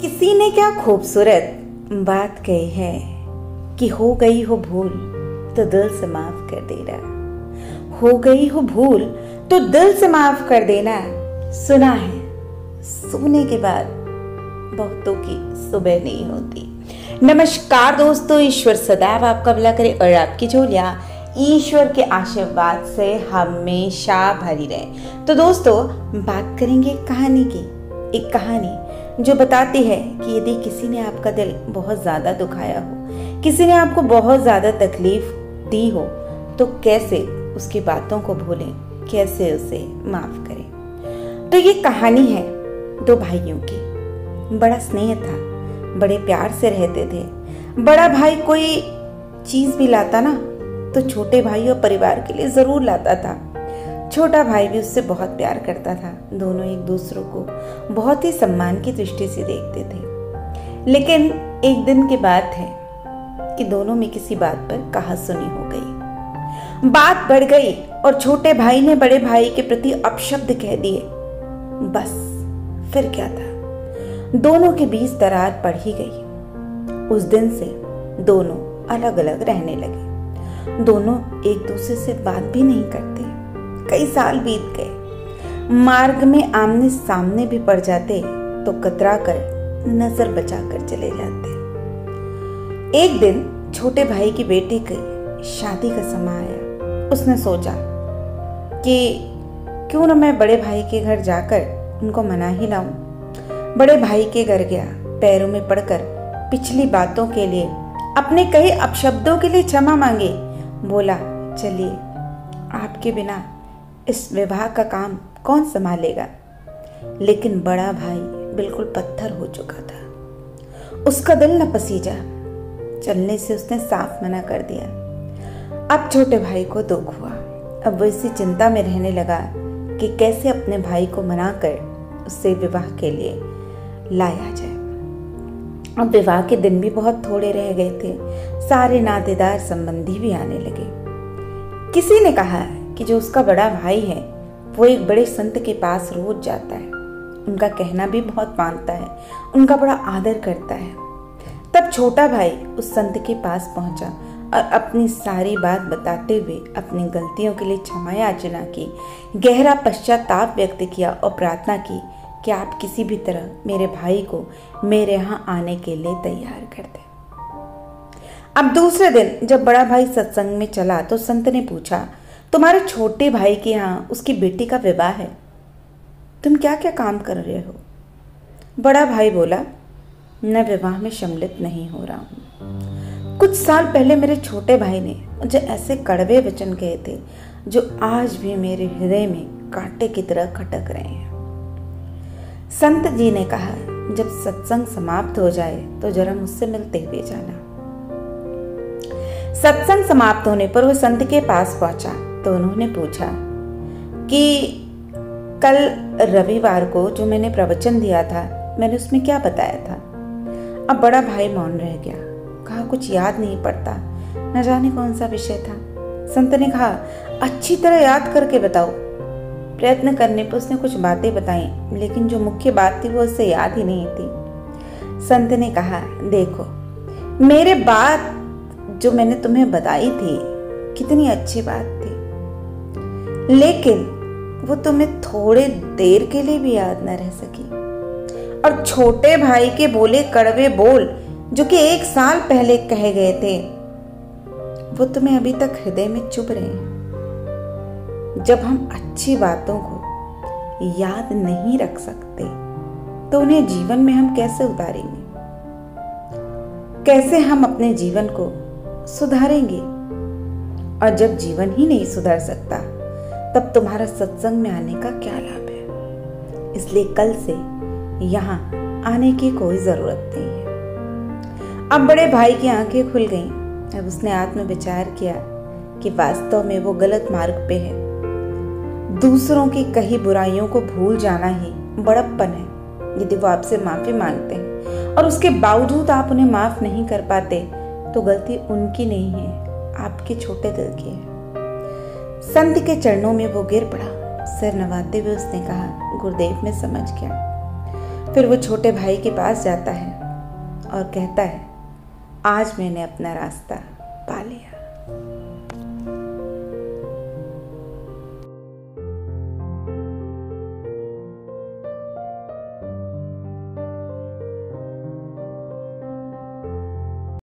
किसी ने क्या खूबसूरत बात कही है कि हो गई हो भूल तो दिल से माफ कर देना। हो गई हो भूल तो दिल से माफ कर देना। सुना है सोने के बाद बहुतों की सुबह नहीं होती। नमस्कार दोस्तों, ईश्वर सदैव आपका भला करे और आपकी झोलियां ईश्वर के आशीर्वाद से हमेशा भरी रहे। तो दोस्तों, बात करेंगे कहानी की। एक कहानी जो बताती है कि यदि किसी ने आपका दिल बहुत ज्यादा दुखाया हो, किसी ने आपको बहुत ज्यादा तकलीफ दी हो, तो कैसे उसकी बातों को भूलें, कैसे उसे माफ करें। तो ये कहानी है दो भाइयों की। बड़ा स्नेह था, बड़े प्यार से रहते थे। बड़ा भाई कोई चीज भी लाता ना तो छोटे भाई और परिवार के लिए जरूर लाता था। छोटा भाई भी उससे बहुत प्यार करता था। दोनों एक दूसरों को बहुत ही सम्मान की दृष्टि से देखते थे। लेकिन एक दिन की बात है कि दोनों में किसी बात पर कहासुनी हो गई। बात बढ़ गई और छोटे भाई ने बड़े भाई के प्रति अपशब्द कह दिए। बस फिर क्या था, दोनों के बीच दरार पड़ ही गई। उस दिन से दोनों अलग अलग रहने लगे। दोनों एक दूसरे से बात भी नहीं करते। कई साल बीत गए। मार्ग में आमने सामने भी पड़ जाते तो कतरा कर नजर बचा कर चले जाते। एक दिन छोटे भाई की बेटी की शादी का समय आया। उसने सोचा कि क्यों न मैं बड़े भाई के घर जाकर उनको मना ही लाऊं। बड़े भाई के घर गया, पैरों में पड़कर पिछली बातों के लिए, अपने कई अपशब्दों के लिए क्षमा मांगे। बोला, चलिए आपके बिना इस विवाह का काम कौन संभालेगा। लेकिन बड़ा भाई बिल्कुल पत्थर हो चुका था। उसका दिल न पसीजा। चलने से उसने साफ मना कर दिया। अब छोटे भाई को दुख हुआ। अब वो इसी चिंता में रहने लगा कि कैसे अपने भाई को मनाकर उससे विवाह के लिए लाया जाए। अब विवाह के दिन भी बहुत थोड़े रह गए थे। सारे नातेदार संबंधी भी आने लगे। किसी ने कहा कि जो उसका बड़ा भाई है वो एक बड़े संत के पास रोज जाता है, उनका कहना भी बहुत मानता है, उनका बड़ा आदर करता है। तब छोटा भाई उस संत के पास पहुंचा और अपनी सारी बात बताते हुए अपनी गलतियों के लिए क्षमा याचना की, गहरा पश्चाताप व्यक्त किया और प्रार्थना की कि आप किसी भी तरह मेरे भाई को मेरे यहाँ आने के लिए तैयार कर दें। अब दूसरे दिन जब बड़ा भाई सत्संग में चला तो संत ने पूछा, तुम्हारे छोटे भाई के यहाँ उसकी बेटी का विवाह है, तुम क्या क्या काम कर रहे हो। बड़ा भाई बोला, मैं विवाह में सम्मिलित नहीं हो रहा हूँ। कुछ साल पहले मेरे छोटे भाई ने मुझे ऐसे कड़वे वचन कहे थे जो आज भी मेरे हृदय में कांटे की तरह खटक रहे हैं। संत जी ने कहा, जब सत्संग समाप्त हो जाए तो जरा मुझसे मिलते हुए जाना। सत्संग समाप्त होने पर वो संत के पास पहुंचा तो उन्होंने पूछा कि कल रविवार को जो मैंने प्रवचन दिया था, मैंने उसमें क्या बताया था। अब बड़ा भाई मौन रह गया। कहा, कुछ याद नहीं पड़ता, न जाने कौन सा विषय था। संत ने कहा, अच्छी तरह याद करके बताओ। प्रयत्न करने पर उसने कुछ बातें बताई, लेकिन जो मुख्य बात थी वो उससे याद ही नहीं थी। संत ने कहा, देखो मेरे बात जो मैंने तुम्हें बताई थी कितनी अच्छी बात थी, लेकिन वो तुम्हें थोड़े देर के लिए भी याद न रह सकी। और छोटे भाई के बोले कड़वे बोल जो कि 1 साल पहले कहे गए थे, वो तुम्हें अभी तक हृदय में चुभ रहे हैं। जब हम अच्छी बातों को याद नहीं रख सकते तो उन्हें जीवन में हम कैसे उतारेंगे, कैसे हम अपने जीवन को सुधारेंगे। और जब जीवन ही नहीं सुधर सकता तब तुम्हारा सत्संग में आने का क्या लाभ है। इसलिए कल से यहाँ आने की कोई जरूरत नहीं है। अब बड़े भाई की आंखें खुल गईं। अब उसने आत्म विचार किया कि वास्तव में वो गलत मार्ग पे है। दूसरों की कही बुराइयों को भूल जाना ही बड़प्पन है। यदि वो आपसे माफी मांगते हैं और उसके बावजूद आप उन्हें माफ नहीं कर पाते तो गलती उनकी नहीं है, आपके छोटे दिल की है। संत के चरणों में वो गिर पड़ा। सिर नवाते हुए उसने कहा, गुरुदेव मैं समझ गया, फिर वो छोटे भाई के पास जाता है और कहता है, आज मैंने अपना रास्ता पा लिया।